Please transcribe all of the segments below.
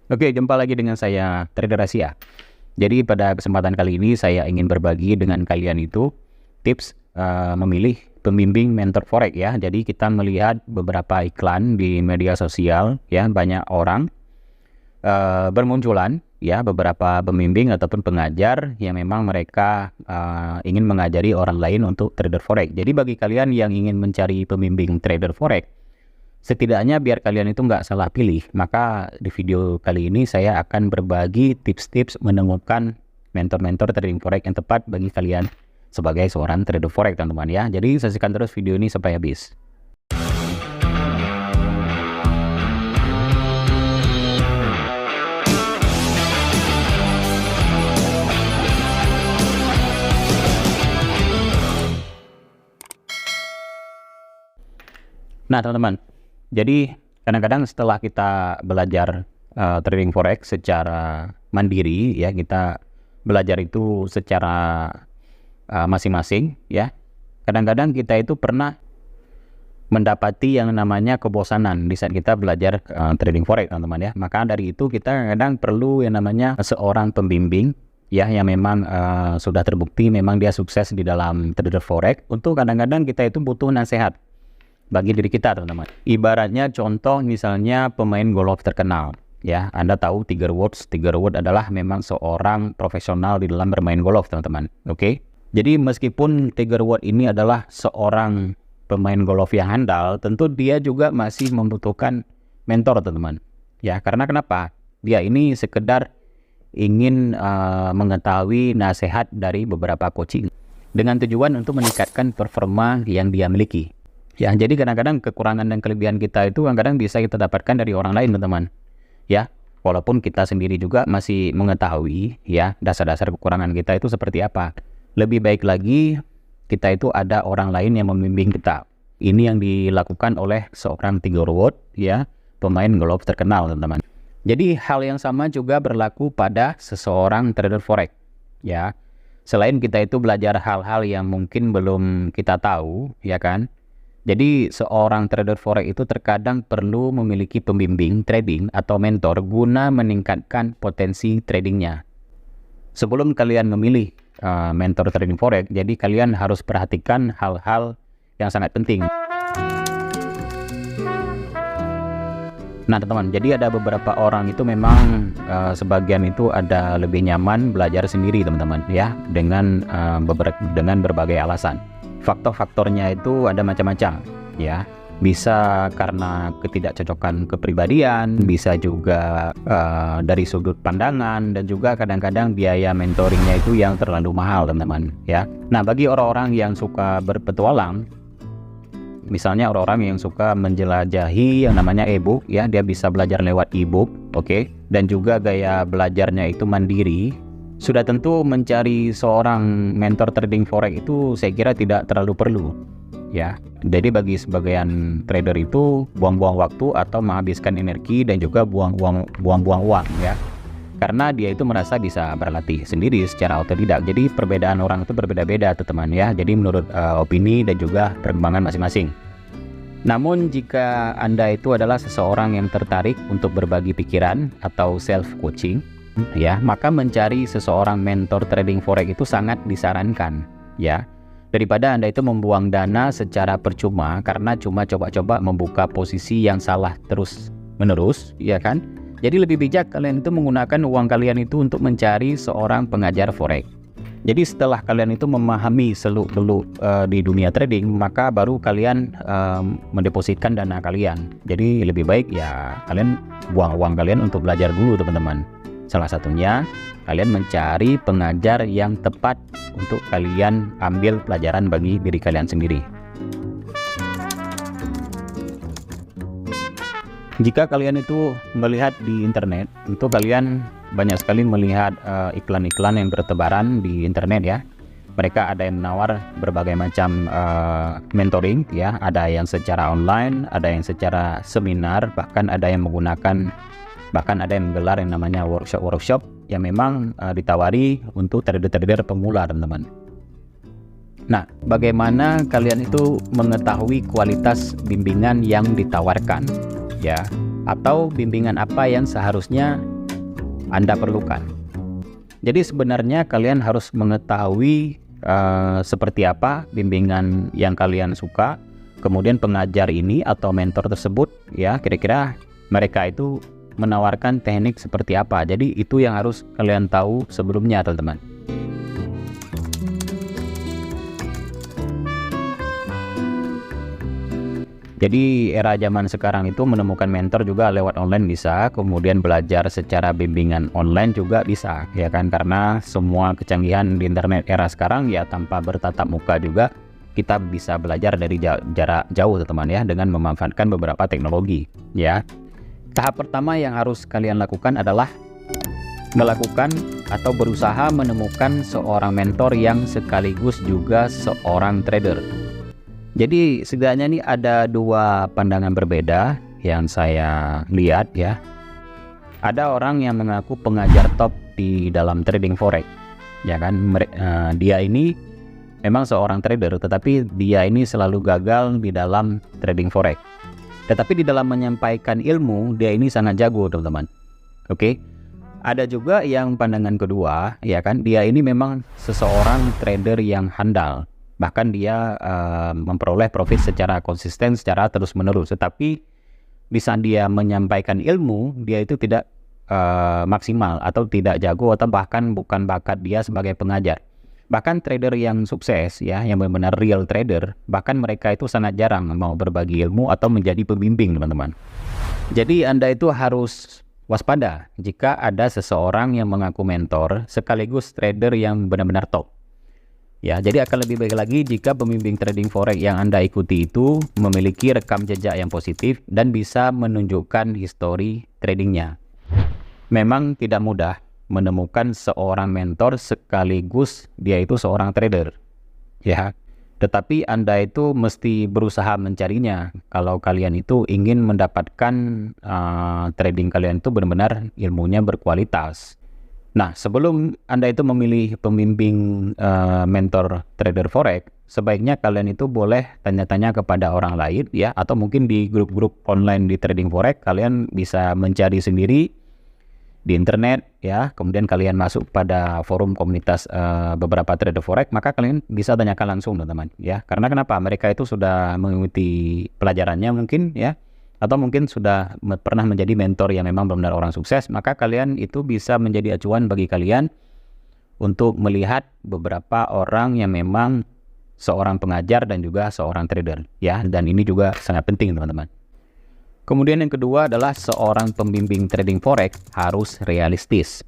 Oke, jumpa lagi dengan saya Trader Asia. Jadi pada kesempatan kali ini saya ingin berbagi dengan kalian itu tips memilih pembimbing mentor forex ya. Jadi kita melihat beberapa iklan di media sosial ya, banyak orang bermunculan ya beberapa pembimbing ataupun pengajar yang memang mereka ingin mengajari orang lain untuk trader forex. Jadi bagi kalian yang ingin mencari pembimbing trader forex, setidaknya biar kalian itu nggak salah pilih, maka di video kali ini saya akan berbagi tips-tips menemukan mentor-mentor trading forex yang tepat bagi kalian sebagai seorang trader forex, teman-teman ya. Jadi saksikan terus video ini sampai habis. Nah, teman-teman, jadi kadang-kadang setelah kita belajar trading forex secara mandiri ya, kita belajar itu secara masing-masing ya. Kadang-kadang kita itu pernah mendapati yang namanya kebosanan di saat kita belajar trading forex, teman-teman ya. Maka dari itu kita kadang perlu yang namanya seorang pembimbing ya, yang memang sudah terbukti memang dia sukses di dalam trader forex. Untuk kadang-kadang kita itu butuh nasihat bagi diri kita, teman-teman. Ibaratnya contoh misalnya pemain golf terkenal ya, Anda tahu Tiger Woods. Tiger Woods adalah memang seorang profesional di dalam bermain golf, teman-teman. Oke. Jadi meskipun Tiger Woods ini adalah seorang pemain golf yang handal, tentu dia juga masih membutuhkan mentor, teman-teman. Ya, karena kenapa? Dia ini sekedar ingin mengetahui nasihat dari beberapa coaching dengan tujuan untuk meningkatkan performa yang dia miliki. Ya, jadi kadang-kadang kekurangan dan kelebihan kita itu kadang-kadang bisa kita dapatkan dari orang lain, teman-teman. Ya, walaupun kita sendiri juga masih mengetahui ya dasar-dasar kekurangan kita itu seperti apa. Lebih baik lagi kita itu ada orang lain yang membimbing kita. Ini yang dilakukan oleh seorang Tiger Woods ya, pemain golf terkenal, teman-teman. Jadi hal yang sama juga berlaku pada seseorang trader forex ya. Selain kita itu belajar hal-hal yang mungkin belum kita tahu, ya kan? Jadi seorang trader forex itu terkadang perlu memiliki pembimbing trading atau mentor guna meningkatkan potensi tradingnya. Sebelum kalian memilih mentor trading forex, jadi kalian harus perhatikan hal-hal yang sangat penting. Nah, teman-teman, jadi ada beberapa orang itu memang sebagian itu ada lebih nyaman belajar sendiri, teman-teman ya, dengan berbagai alasan. Faktor-faktornya itu ada macam-macam ya. Bisa karena ketidakcocokan kepribadian, bisa juga dari sudut pandangan, dan juga kadang-kadang biaya mentoringnya itu yang terlalu mahal, teman-teman ya. Nah, bagi orang-orang yang suka berpetualang, misalnya orang-orang yang suka menjelajahi yang namanya e-book ya, dia bisa belajar lewat e-book, oke. Dan juga gaya belajarnya itu mandiri. Sudah tentu mencari seorang mentor trading forex itu saya kira tidak terlalu perlu ya. Jadi bagi sebagian trader itu buang-buang waktu atau menghabiskan energi dan juga buang-buang uang ya. Karena dia itu merasa bisa berlatih sendiri secara otodidak. Jadi perbedaan orang itu berbeda-beda, teman-teman ya. Jadi menurut opini dan juga perkembangan masing-masing. Namun jika Anda itu adalah seseorang yang tertarik untuk berbagi pikiran atau self coaching ya, maka mencari seseorang mentor trading forex itu sangat disarankan ya, daripada Anda itu membuang dana secara percuma karena cuma coba-coba membuka posisi yang salah terus menerus ya kan. Jadi lebih bijak kalian itu menggunakan uang kalian itu untuk mencari seorang pengajar forex. Jadi setelah kalian itu memahami seluk-beluk di dunia trading, maka baru kalian mendepositkan dana kalian. Jadi lebih baik ya kalian buang uang kalian untuk belajar dulu, teman-teman. Salah satunya kalian mencari pengajar yang tepat untuk kalian ambil pelajaran bagi diri kalian sendiri. Jika kalian itu melihat di internet, tentu kalian banyak sekali melihat iklan-iklan yang bertebaran di internet ya. Mereka ada yang menawar berbagai macam mentoring ya, ada yang secara online, ada yang secara seminar, bahkan ada yang menggelar yang namanya workshop yang memang ditawari untuk trader-trader pemula, teman-teman. Nah, bagaimana kalian itu mengetahui kualitas bimbingan yang ditawarkan ya, atau bimbingan apa yang seharusnya Anda perlukan. Jadi sebenarnya kalian harus mengetahui seperti apa bimbingan yang kalian suka, kemudian pengajar ini atau mentor tersebut ya kira-kira mereka itu menawarkan teknik seperti apa. Jadi itu yang harus kalian tahu sebelumnya, teman-teman. Jadi era zaman sekarang itu menemukan mentor juga lewat online bisa, kemudian belajar secara bimbingan online juga bisa, ya kan? Karena semua kecanggihan di internet era sekarang ya tanpa bertatap muka juga kita bisa belajar dari jarak jauh, teman-teman ya, dengan memanfaatkan beberapa teknologi, ya. Tahap pertama yang harus kalian lakukan adalah melakukan atau berusaha menemukan seorang mentor yang sekaligus juga seorang trader. Jadi setidaknya ini ada dua pandangan berbeda yang saya lihat ya. Ada orang yang mengaku pengajar top di dalam trading forex, ya kan? Dia ini memang seorang trader, tetapi dia ini selalu gagal di dalam trading forex. Tetapi di dalam menyampaikan ilmu, dia ini sangat jago, teman-teman. Oke? Ada juga yang pandangan kedua, ya kan? Dia ini memang seseorang trader yang handal. Bahkan dia memperoleh profit secara konsisten, secara terus-menerus. Tetapi di saat dia menyampaikan ilmu, dia itu tidak maksimal atau tidak jago atau bahkan bukan bakat dia sebagai pengajar. Bahkan trader yang sukses ya, yang benar-benar real trader, bahkan mereka itu sangat jarang mau berbagi ilmu atau menjadi pembimbing, teman-teman. Jadi Anda itu harus waspada jika ada seseorang yang mengaku mentor sekaligus trader yang benar-benar top. Ya, jadi akan lebih baik lagi jika pembimbing trading forex yang Anda ikuti itu memiliki rekam jejak yang positif dan bisa menunjukkan histori tradingnya. Memang tidak mudah menemukan seorang mentor sekaligus dia itu seorang trader. Ya, tetapi Anda itu mesti berusaha mencarinya kalau kalian itu ingin mendapatkan trading kalian itu benar-benar ilmunya berkualitas. Nah, sebelum Anda itu memilih pembimbing mentor trader forex, sebaiknya kalian itu boleh tanya-tanya kepada orang lain ya, atau mungkin di grup-grup online di trading forex kalian bisa mencari sendiri di internet ya, kemudian kalian masuk pada forum komunitas beberapa trader forex, maka kalian bisa tanyakan langsung, teman-teman ya. Karena kenapa? Mereka itu sudah mengikuti pelajarannya mungkin ya, atau mungkin sudah pernah menjadi mentor yang memang benar-benar orang sukses, maka kalian itu bisa menjadi acuan bagi kalian untuk melihat beberapa orang yang memang seorang pengajar dan juga seorang trader ya, dan ini juga sangat penting, teman-teman. Kemudian yang kedua adalah seorang pembimbing trading forex harus realistis.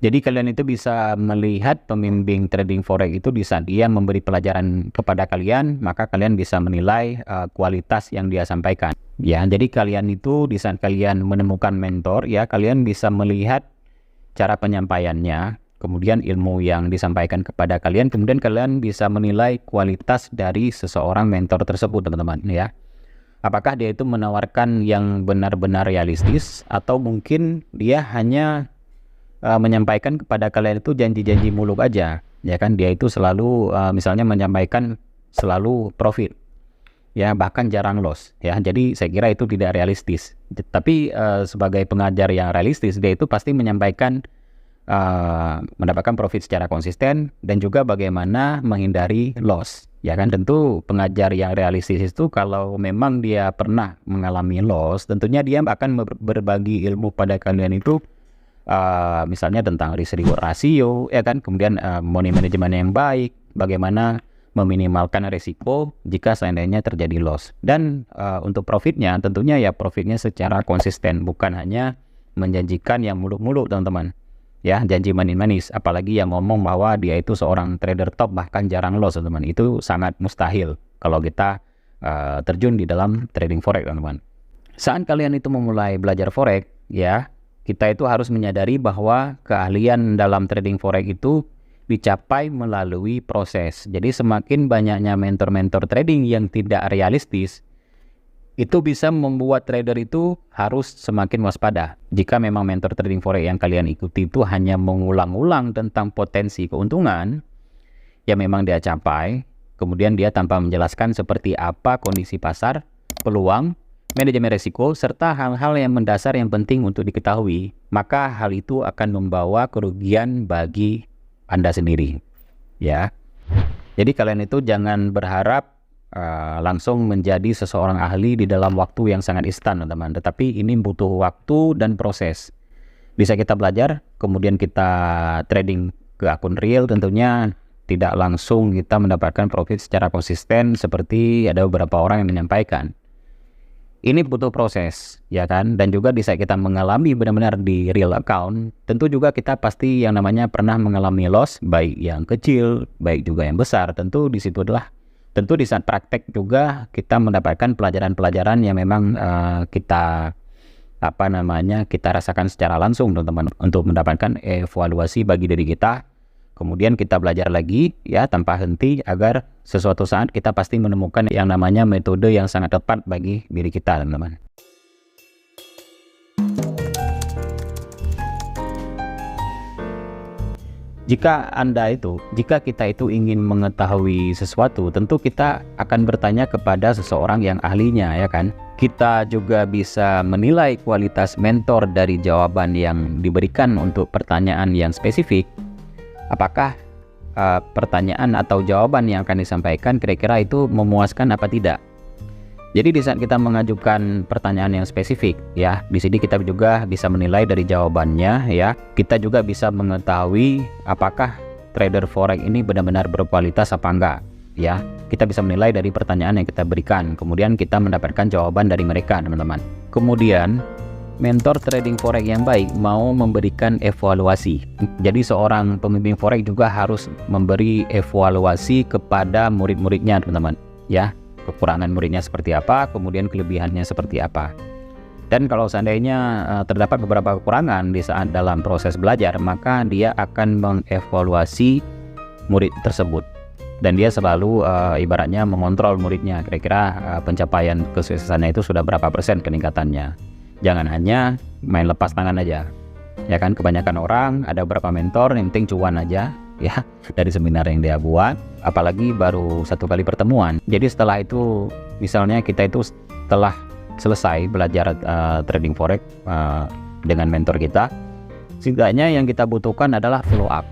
Jadi kalian itu bisa melihat pembimbing trading forex itu di saat dia memberi pelajaran kepada kalian, maka kalian bisa menilai kualitas yang dia sampaikan. Ya, jadi kalian itu di saat kalian menemukan mentor, ya kalian bisa melihat cara penyampaiannya, kemudian ilmu yang disampaikan kepada kalian, kemudian kalian bisa menilai kualitas dari seseorang mentor tersebut, teman-teman. Ya, apakah dia itu menawarkan yang benar-benar realistis atau mungkin dia hanya menyampaikan kepada kalian itu janji-janji muluk aja, ya kan? Dia itu selalu misalnya menyampaikan selalu profit, ya bahkan jarang loss, ya. Jadi saya kira itu tidak realistis. Tapi sebagai pengajar yang realistis, dia itu pasti menyampaikan mendapatkan profit secara konsisten dan juga bagaimana menghindari loss, ya kan? Tentu pengajar yang realistis itu kalau memang dia pernah mengalami loss, tentunya dia akan berbagi ilmu pada kalian itu misalnya tentang risk reward ratio, ya kan, kemudian money management yang baik, bagaimana meminimalkan risiko jika seandainya terjadi loss, dan untuk profitnya tentunya ya profitnya secara konsisten, bukan hanya menjanjikan yang muluk-muluk, teman-teman ya, janji manis-manis, apalagi yang ngomong bahwa dia itu seorang trader top bahkan jarang loss, teman-teman. Itu sangat mustahil kalau kita terjun di dalam trading forex, teman-teman. Saat kalian itu memulai belajar forex ya, kita itu harus menyadari bahwa keahlian dalam trading forex itu dicapai melalui proses. Jadi semakin banyaknya mentor-mentor trading yang tidak realistis, itu bisa membuat trader itu harus semakin waspada. Jika memang mentor trading forex yang kalian ikuti itu hanya mengulang-ulang tentang potensi keuntungan yang memang dia capai, kemudian dia tanpa menjelaskan seperti apa kondisi pasar, peluang, manajemen risiko, serta hal-hal yang mendasar yang penting untuk diketahui, maka hal itu akan membawa kerugian bagi Anda sendiri. Ya, jadi kalian itu jangan berharap langsung menjadi seseorang ahli di dalam waktu yang sangat instan, teman-teman. Tetapi ini butuh waktu dan proses. Bisa kita belajar, kemudian kita trading ke akun real, tentunya tidak langsung kita mendapatkan profit secara konsisten seperti ada beberapa orang yang menyampaikan. Ini butuh proses, ya kan? Dan juga di saat kita mengalami benar-benar di real account, tentu juga kita pasti yang namanya pernah mengalami loss, baik yang kecil, baik juga yang besar. Tentu di situ adalah di saat praktek juga kita mendapatkan pelajaran-pelajaran yang memang kita rasakan secara langsung, teman-teman, untuk mendapatkan evaluasi bagi diri kita. Kemudian kita belajar lagi ya tanpa henti agar sesuatu saat kita pasti menemukan yang namanya metode yang sangat tepat bagi diri kita, teman-teman. Jika kita itu ingin mengetahui sesuatu, tentu kita akan bertanya kepada seseorang yang ahlinya, ya kan? Kita juga bisa menilai kualitas mentor dari jawaban yang diberikan untuk pertanyaan yang spesifik. Apakah pertanyaan atau jawaban yang akan disampaikan kira-kira itu memuaskan apa tidak? Jadi di saat kita mengajukan pertanyaan yang spesifik, ya, di sini kita juga bisa menilai dari jawabannya, ya. Kita juga bisa mengetahui apakah trader forex ini benar-benar berkualitas apa enggak, ya. Kita bisa menilai dari pertanyaan yang kita berikan, kemudian kita mendapatkan jawaban dari mereka, teman-teman. Kemudian mentor trading forex yang baik mau memberikan evaluasi. Jadi seorang pembimbing forex juga harus memberi evaluasi kepada murid-muridnya, teman-teman, ya. Kekurangan muridnya seperti apa, kemudian kelebihannya seperti apa. Dan kalau seandainya terdapat beberapa kekurangan di saat dalam proses belajar, maka dia akan mengevaluasi murid tersebut. Dan dia selalu ibaratnya mengontrol muridnya, kira-kira pencapaian kesuksesannya itu sudah berapa persen peningkatannya. Jangan hanya main lepas tangan aja. Ya kan, kebanyakan orang ada beberapa mentor yang penting cuan aja, ya, dari seminar yang dia buat, apalagi baru satu kali pertemuan. Jadi setelah itu, misalnya kita itu setelah selesai belajar trading forex dengan mentor kita, setidaknya yang kita butuhkan adalah follow up.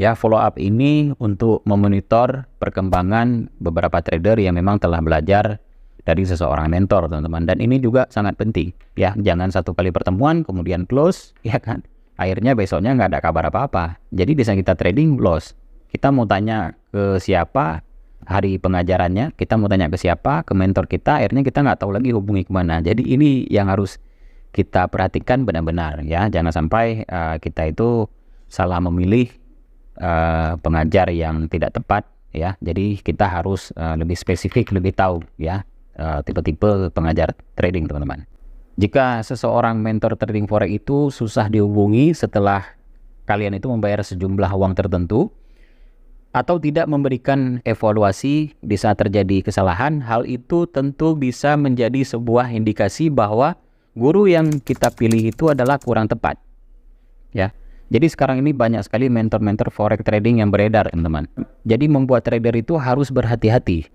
Ya, follow up ini untuk memonitor perkembangan beberapa trader yang memang telah belajar dari seseorang mentor, teman-teman. Dan ini juga sangat penting, ya. Jangan satu kali pertemuan kemudian close, ya kan, akhirnya besoknya nggak ada kabar apa-apa. Jadi di saat kita trading loss, kita mau tanya ke siapa hari pengajarannya, kita mau tanya ke siapa, ke mentor kita, akhirnya kita nggak tahu lagi hubungi kemana. Jadi ini yang harus kita perhatikan benar-benar, ya. Jangan sampai kita itu salah memilih pengajar yang tidak tepat, ya. Jadi kita harus lebih spesifik, lebih tahu, ya, tipe-tipe pengajar trading, teman-teman. Jika seseorang mentor trading forex itu susah dihubungi setelah kalian itu membayar sejumlah uang tertentu, atau tidak memberikan evaluasi di saat terjadi kesalahan, hal itu tentu bisa menjadi sebuah indikasi bahwa guru yang kita pilih itu adalah kurang tepat, ya. Jadi sekarang ini banyak sekali mentor-mentor forex trading yang beredar, teman-teman. Jadi membuat trader itu harus berhati-hati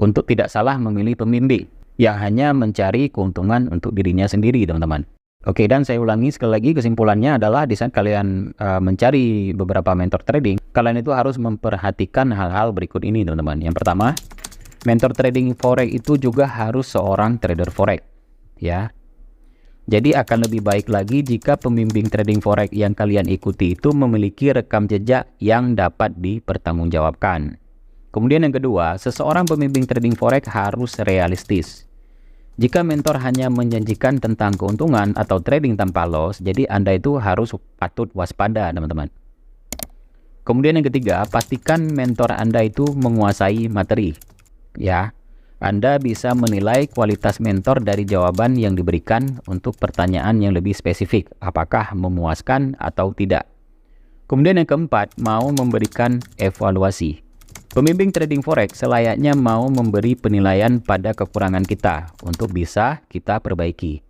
untuk tidak salah memilih pembimbing yang hanya mencari keuntungan untuk dirinya sendiri, teman-teman. Oke, dan saya ulangi sekali lagi, kesimpulannya adalah di saat kalian mencari beberapa mentor trading, kalian itu harus memperhatikan hal-hal berikut ini, teman-teman. Yang pertama, mentor trading forex itu juga harus seorang trader forex, ya. Jadi akan lebih baik lagi jika pembimbing trading forex yang kalian ikuti itu memiliki rekam jejak yang dapat dipertanggungjawabkan. Kemudian yang kedua, seseorang pembimbing trading forex harus realistis. Jika mentor hanya menjanjikan tentang keuntungan atau trading tanpa loss, jadi Anda itu harus patut waspada, teman-teman. Kemudian yang ketiga, pastikan mentor Anda itu menguasai materi, ya. Anda bisa menilai kualitas mentor dari jawaban yang diberikan untuk pertanyaan yang lebih spesifik, apakah memuaskan atau tidak. Kemudian yang keempat, mau memberikan evaluasi. Pembimbing trading forex selayaknya mau memberi penilaian pada kekurangan kita untuk bisa kita perbaiki.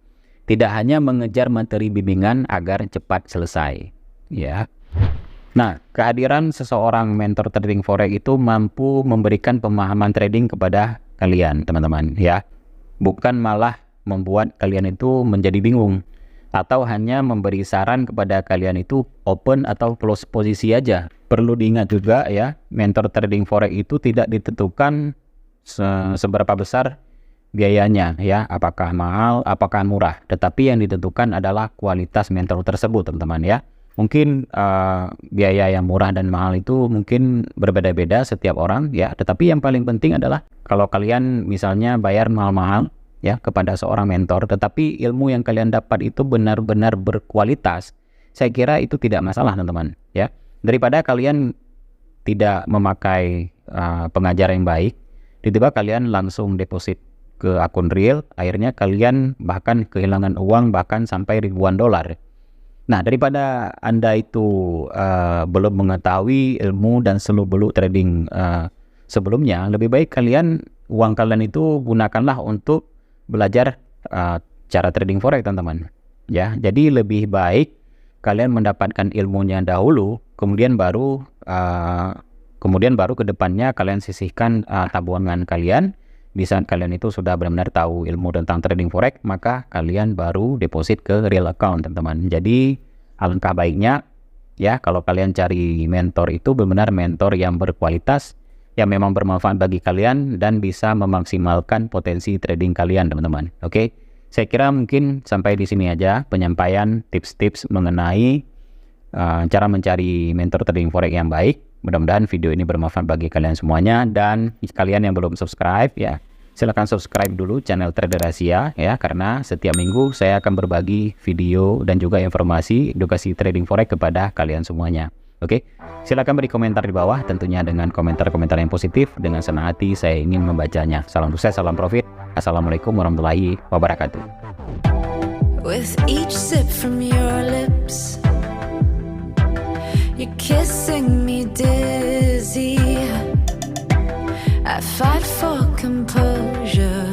Tidak hanya mengejar materi bimbingan agar cepat selesai, ya. Nah, kehadiran seseorang mentor trading forex itu mampu memberikan pemahaman trading kepada kalian, teman-teman, ya. Bukan malah membuat kalian itu menjadi bingung, atau hanya memberi saran kepada kalian itu open atau close posisi aja. Perlu diingat juga ya, mentor trading forex itu tidak ditentukan seberapa besar biayanya ya, apakah mahal, apakah murah, tetapi yang ditentukan adalah kualitas mentor tersebut, teman-teman ya. Mungkin biaya yang murah dan mahal itu mungkin berbeda-beda setiap orang ya, tetapi yang paling penting adalah kalau kalian misalnya bayar mahal-mahal ya kepada seorang mentor, tetapi ilmu yang kalian dapat itu benar-benar berkualitas, saya kira itu tidak masalah, teman-teman ya. Daripada kalian tidak memakai pengajar yang baik, tiba-tiba kalian langsung deposit ke akun real, akhirnya kalian bahkan kehilangan uang bahkan sampai ribuan dolar. Nah, daripada Anda itu belum mengetahui ilmu dan seluk-beluk trading sebelumnya, lebih baik uang kalian itu gunakanlah untuk belajar cara trading forex, teman-teman. Ya, jadi lebih baik kalian mendapatkan ilmunya dahulu, kemudian baru ke depannya kalian sisihkan tabungan kalian. Di saat kalian itu sudah benar-benar tahu ilmu tentang trading forex, maka kalian baru deposit ke real account, teman-teman. Jadi alangkah baiknya ya kalau kalian cari mentor itu benar-benar mentor yang berkualitas, yang memang bermanfaat bagi kalian dan bisa memaksimalkan potensi trading kalian, teman-teman. Oke, saya kira mungkin sampai di sini aja penyampaian tips-tips mengenai cara mencari mentor trading forex yang baik. Mudah-mudahan video ini bermanfaat bagi kalian semuanya, dan kalian yang belum subscribe ya, silakan subscribe dulu channel Trader Asia ya, karena setiap minggu saya akan berbagi video dan juga informasi edukasi trading forex kepada kalian semuanya. Oke, silakan beri komentar di bawah, tentunya dengan komentar-komentar yang positif. Dengan senang hati saya ingin membacanya. Salam sukses, salam profit. Assalamualaikum warahmatullahi wabarakatuh. With each sip from your lips, you're kissing me dizzy. I fight for composure.